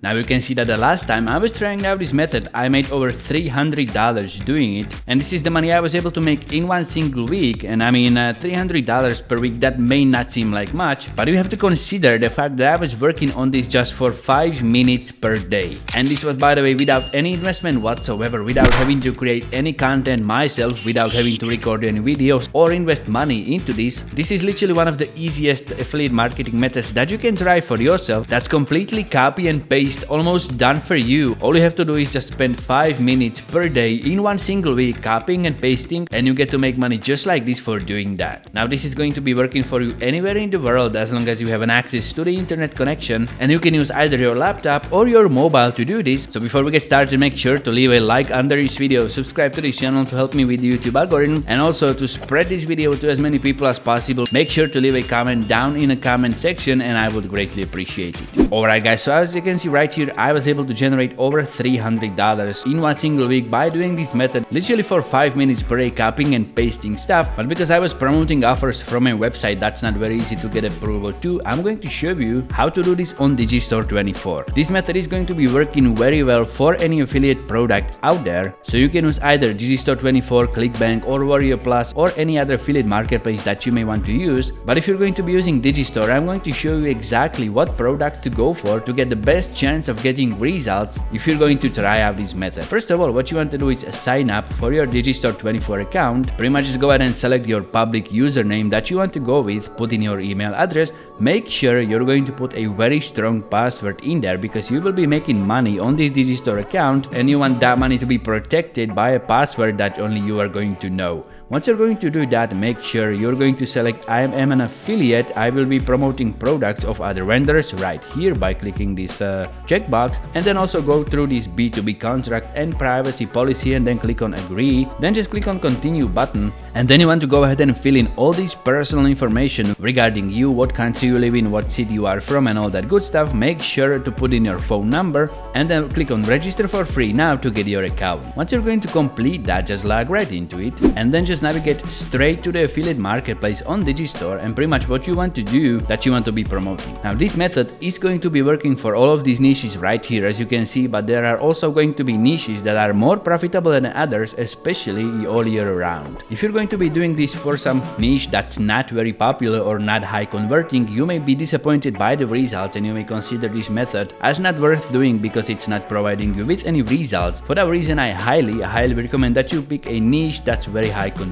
Now you can see that the last time I was trying out this method, I made over $300 doing it, and this is the money I was able to make in one single week. And I mean, $300 per week, that may not seem like much, but you have to consider the fact that I was working on this just for 5 minutes per day. And this was, by the way, without any investment whatsoever, without having to create any content myself, without having to record any videos or invest money into this. This is literally one of the easiest affiliate marketing methods that you can try for yourself. That's completely copy and paste, almost done for you. All you have to do is just spend 5 minutes per day in one single week copying and pasting, and you get to make money just like this for doing that. Now this is going to be working for you anywhere in the world as long as you have an access to the internet connection, and you can use either your laptop or your mobile to do this. So before we get started, make sure to leave a like under this video, subscribe to this channel to help me with the YouTube algorithm, and also to spread this video to as many people as possible. Make sure to leave a comment down in the comment section, and I would greatly appreciate it. Alright guys, so as you can see right here, I was able to generate over $300 in one single week by doing this method, literally for 5 minutes per day, copying and pasting stuff. But because I was promoting offers from a website that's not very easy to get approval to, I'm going to show you how to do this on Digistore24. This method is going to be working very well for any affiliate product out there, so you can use either Digistore24, ClickBank, or Warrior Plus, or any other affiliate marketplace that you may want to use. But if you're going to be using Digistore, I'm going to show you exactly what products to go for to get the best chance of getting results if you're going to try out this method. First of all, what you want to do is sign up for your Digistore24 account. Pretty much just go ahead and select your public username that you want to go with, put in your email address. Make sure you're going to put a very strong password in there because you will be making money on this Digistore account, and you want that money to be protected by a password that only you are going to know. Once you're going to do that, make sure you're going to select I am an affiliate. I will be promoting products of other vendors right here by clicking this checkbox, and then also go through this B2B contract and privacy policy, and then click on agree. Then just click on continue button, and then you want to go ahead and fill in all this personal information regarding you, what country you live in, what city you are from, and all that good stuff. Make sure to put in your phone number, and then click on register for free now to get your account. Once you're going to complete that, just log right into it, and then just navigate straight to the affiliate marketplace on Digistore and pretty much what you want to do that you want to be promoting. Now this method is going to be working for all of these niches right here, as you can see, but there are also going to be niches that are more profitable than others, especially all year round. If you're going to be doing this for some niche that's not very popular or not high converting, you may be disappointed by the results, and you may consider this method as not worth doing because it's not providing you with any results. For that reason, I highly recommend that you pick a niche that's very high converting.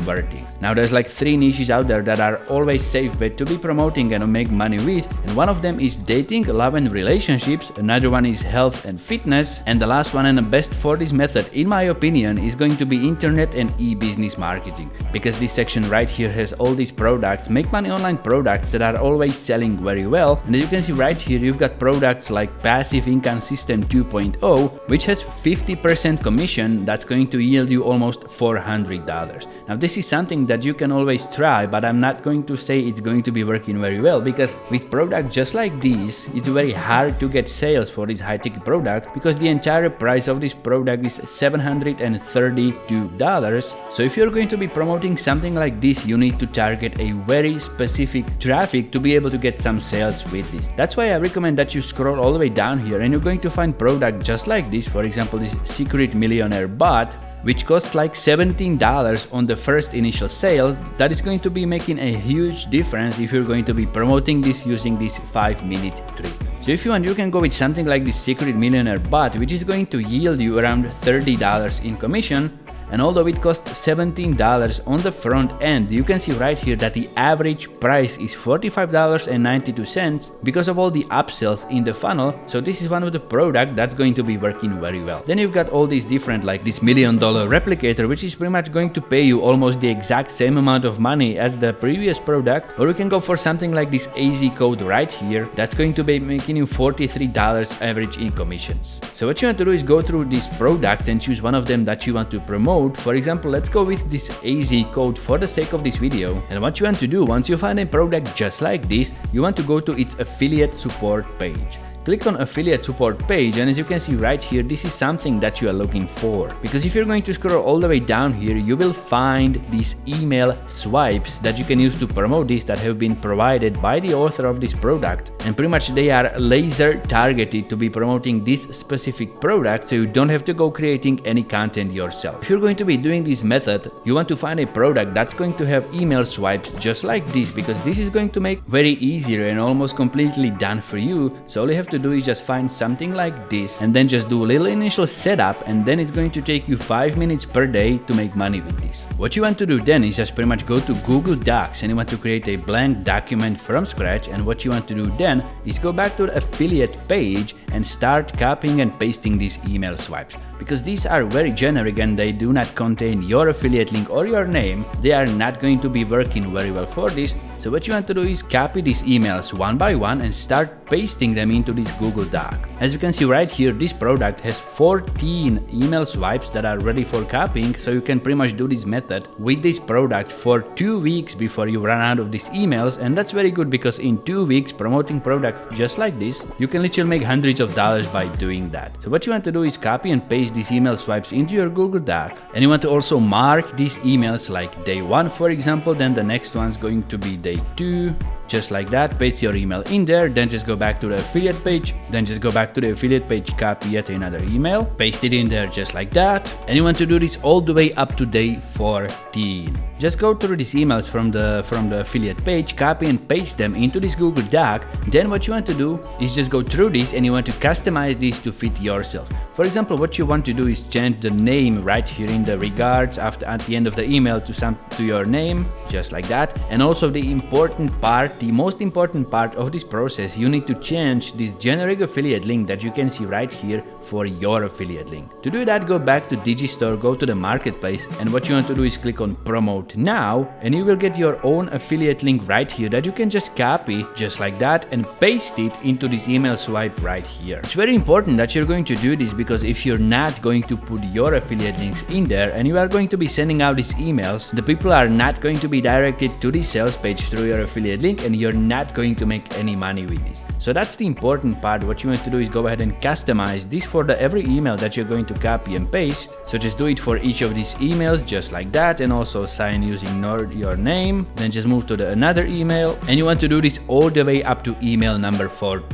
Now there's like 3 niches out there that are always safe bet to be promoting and make money with, and one of them is dating, love and relationships, another one is health and fitness, and the last one and the best for this method in my opinion is going to be internet and e-business marketing, because this section right here has all these products, make money online products that are always selling very well. And as you can see right here, you've got products like Passive Income System 2.0, which has 50% commission that's going to yield you almost $400. Now this is something that you can always try, but I'm not going to say it's going to be working very well, because with products just like these, it's very hard to get sales for these high-ticket products because the entire price of this product is $732. So if you're going to be promoting something like this, you need to target a very specific traffic to be able to get some sales with this. That's why I recommend that you scroll all the way down here, and you're going to find products just like this. For example, this Secret Millionaire Bot, which costs like $17 on the first initial sale. That is going to be making a huge difference if you're going to be promoting this using this 5-minute trick. So if you want, you can go with something like this Secret Millionaire Bot, which is going to yield you around $30 in commission. And although it costs $17 on the front end, you can see right here that the average price is $45.92 because of all the upsells in the funnel. So this is one of the products that's going to be working very well. Then you've got all these different, like this $1 million replicator, which is pretty much going to pay you almost the exact same amount of money as the previous product. Or you can go for something like this AZ code right here that's going to be making you $43 average in commissions. So what you want to do is go through these products and choose one of them that you want to promote. For example, let's go with this AZ code for the sake of this video. And what you want to do, once you find a product just like this, you want to go to its affiliate support page. click on affiliate support page, and as you can see right here, this is something that you are looking for. Because if you're going to scroll all the way down here, you will find these email swipes that you can use to promote this that have been provided by the author of this product, and pretty much they are laser targeted to be promoting this specific product, so you don't have to go creating any content yourself. If you're going to be doing this method, you want to find a product that's going to have email swipes just like this, because this is going to make very easier and almost completely done for you. So all you have to do is just find something like this and then just do a little initial setup, and then it's going to take you 5 minutes per day to make money with this. What you want to do then is just pretty much go to Google Docs and you want to create a blank document from scratch, and what you want to do then is go back to the affiliate page and start copying and pasting these email swipes. Because these are very generic and they do not contain your affiliate link or your name, they are not going to be working very well for this. So what you want to do is copy these emails one by one and start pasting them into this Google Doc. As you can see right here, this product has 14 email swipes that are ready for copying, so you can pretty much do this method with this product for 2 weeks before you run out of these emails, and that's very good because in 2 weeks promoting products just like this, you can literally make hundreds of dollars by doing that. So what you want to do is copy and paste these email swipes into your Google Doc, and you want to also mark these emails like day 1 for example, then the next one's going to be day 2, just like that. Paste your email in there, then just go back to the affiliate page, then just go back to the affiliate page, copy yet another email, paste it in there just like that, and you want to do this all the way up to day 14. Just go through these emails from the affiliate page, copy and paste them into this Google Doc. Then what you want to do is just go through this and you want to customize this to fit yourself. For example, what you want to do is change the name right here in the regards at the end of the email to your name, just like that. And also the most important part of this process, you need to change this generic affiliate link that you can see right here for your affiliate link. To do that, go back to Digistore, go to the marketplace, and what you want to do is click on promote now, and you will get your own affiliate link right here that you can just copy just like that and paste it into this email swipe right here. It's very important that you're going to do this, because if you're not going to put your affiliate links in there and you are going to be sending out these emails, the people are not going to be directed to the sales page through your affiliate link, and you're not going to make any money with this. So that's the important part. What you want to do is go ahead and customize this for every email that you're going to copy and paste. So just do it for each of these emails just like that, and also sign using your name. Then just move to another email, and you want to do this all the way up to email number 14.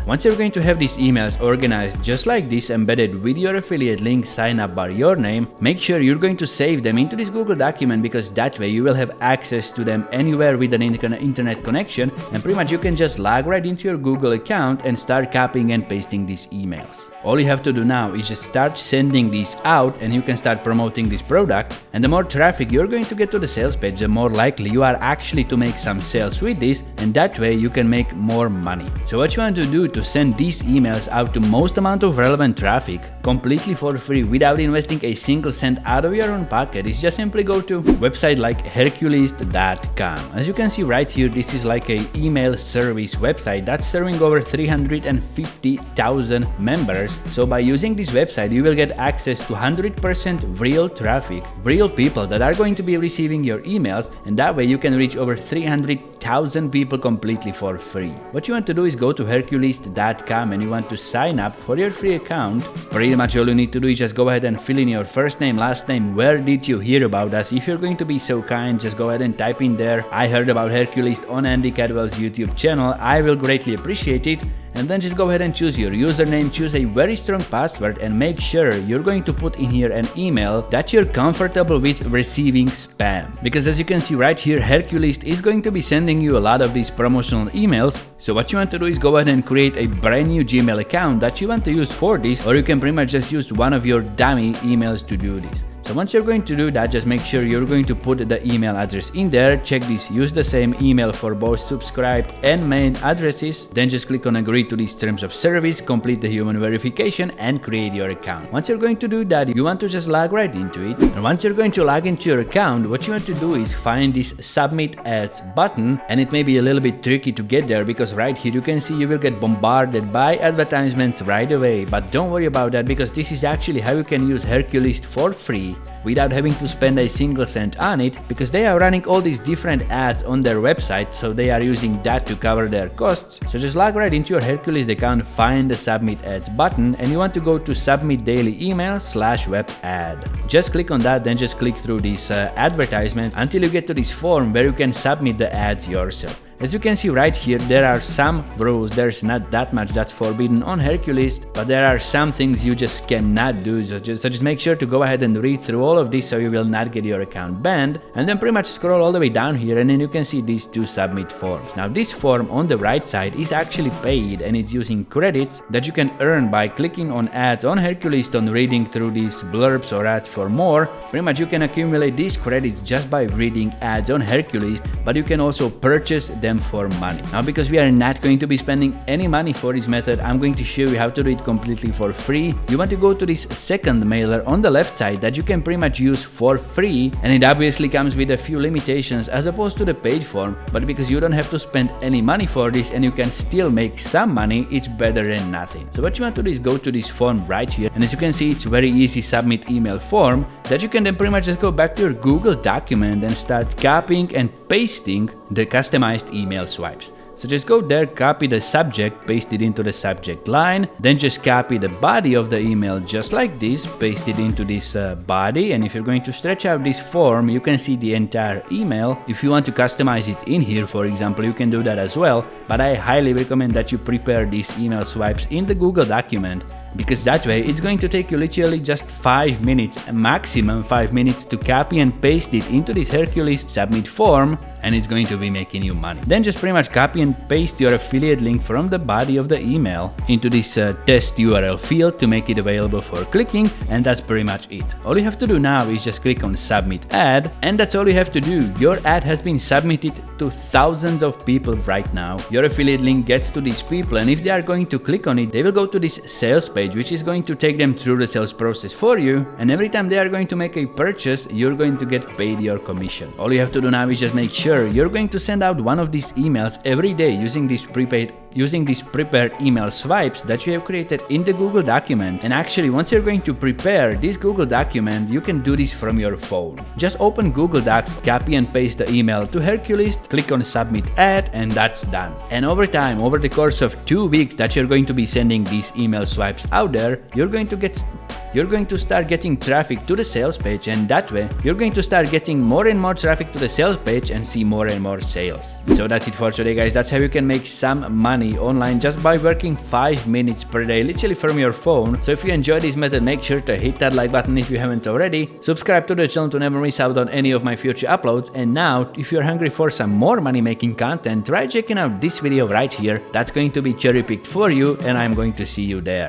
Once you're going to have these emails organized just like this, embedded with your affiliate link, sign up by your name, make sure you're going to save them into this Google document, because that way you will have access to them anywhere with an internet connection, and pretty much you can just log right into your Google account and start copying and pasting these emails. All you have to do now is just start sending these out, and you can start promoting this product. And the more traffic you're going to get to the sales page, the more likely you are actually to make some sales with this, and that way you can make more money. So what you want to do to send these emails out to most amount of relevant traffic completely for free without investing a single cent out of your own pocket is just simply go to a website like Hercules.com. As you can see right here, this is like a email service website that's serving over 350,000 members. So by using this website, you will get access to 100% real traffic, real people that are going to be receiving your emails, and that way you can reach over 300,000 people completely for free. What you want to do is go to Hercules.com and you want to sign up for your free account. Pretty much all you need to do is just go ahead and fill in your first name, last name, where did you hear about us. If you're going to be so kind, just go ahead and type in there, I heard about Hercules on Andy Caddwell's YouTube channel. I will greatly appreciate it. And then just go ahead and choose your username, choose a very strong password, and make sure you're going to put in here an email that you're comfortable with receiving spam. Because as you can see right here, Hercules is going to be sending you a lot of these promotional emails. So what you want to do is go ahead and create a brand new Gmail account that you want to use for this, or you can pretty much just use one of your dummy emails to do this. So once you're going to do that, just make sure you're going to put the email address in there, check this, use the same email for both subscribe and main addresses, then just click on agree to these terms of service, complete the human verification, and create your account. Once you're going to do that, you want to just log right into it. And once you're going to log into your account, what you want to do is find this submit ads button, and it may be a little bit tricky to get there because right here you can see you will get bombarded by advertisements right away. But don't worry about that, because this is actually how you can use Hercules for free without having to spend a single cent on it, because they are running all these different ads on their website, so they are using that to cover their costs. So just log right into your Hercules account, find the Submit Ads button, and you want to go to Submit Daily Email /web ad. Just click on that, then just click through these advertisements until you get to this form where you can submit the ads yourself. As you can see right here, there are some rules. There's not that much that's forbidden on Hercules, but there are some things you just cannot do. So just make sure to go ahead and read through all of this so you will not get your account banned. And then pretty much scroll all the way down here, and then you can see these two submit forms. Now this form on the right side is actually paid, and it's using credits that you can earn by clicking on ads on Hercules and reading through these blurbs or ads for more. Pretty much you can accumulate these credits just by reading ads on Hercules, but you can also purchase them for money. Now, because we are not going to be spending any money for this method, I'm going to show you how to do it completely for free. You want to go to this second mailer on the left side that you can pretty much use for free, and it obviously comes with a few limitations as opposed to the paid form, but because you don't have to spend any money for this and you can still make some money, it's better than nothing. So what you want to do is go to this form right here, and as you can see, it's very easy submit email form that you can then pretty much just go back to your Google document and start copying and pasting the customized email swipes. So just go there, copy the subject, paste it into the subject line, then just copy the body of the email just like this, paste it into this body, and if you're going to stretch out this form, you can see the entire email. If you want to customize it in here, for example, you can do that as well, but I highly recommend that you prepare these email swipes in the Google document, because that way it's going to take you literally just 5 minutes, maximum 5 minutes, to copy and paste it into this Hercules submit form, and it's going to be making you money. Then just pretty much copy and paste your affiliate link from the body of the email into this test URL field to make it available for clicking, and that's pretty much it. All you have to do now is just click on submit ad, and that's all you have to do. Your ad has been submitted to thousands of people right now. Your affiliate link gets to these people, and if they are going to click on it, they will go to this sales page, which is going to take them through the sales process for you, and every time they are going to make a purchase, you're going to get paid your commission. All you have to do now is just make sure you're going to send out one of these emails every day using these prepared email swipes that you have created in the Google document. And actually, once you're going to prepare this Google document, you can do this from your phone. Just open Google Docs, copy and paste the email to Hercules, click on submit ad, and that's done. And over time, over the course of 2 weeks that you're going to be sending these email swipes out there, you're going to start getting traffic to the sales page, and that way you're going to start getting more and more traffic to the sales page and see more and more sales. So that's it for today, guys. That's how you can make some money online just by working 5 minutes per day, literally from your phone. So if you enjoyed this method, make sure to hit that like button if you haven't already. Subscribe to the channel to never miss out on any of my future uploads. And now, if you're hungry for some more money making content, try checking out this video right here. That's going to be cherry picked for you, and I'm going to see you there.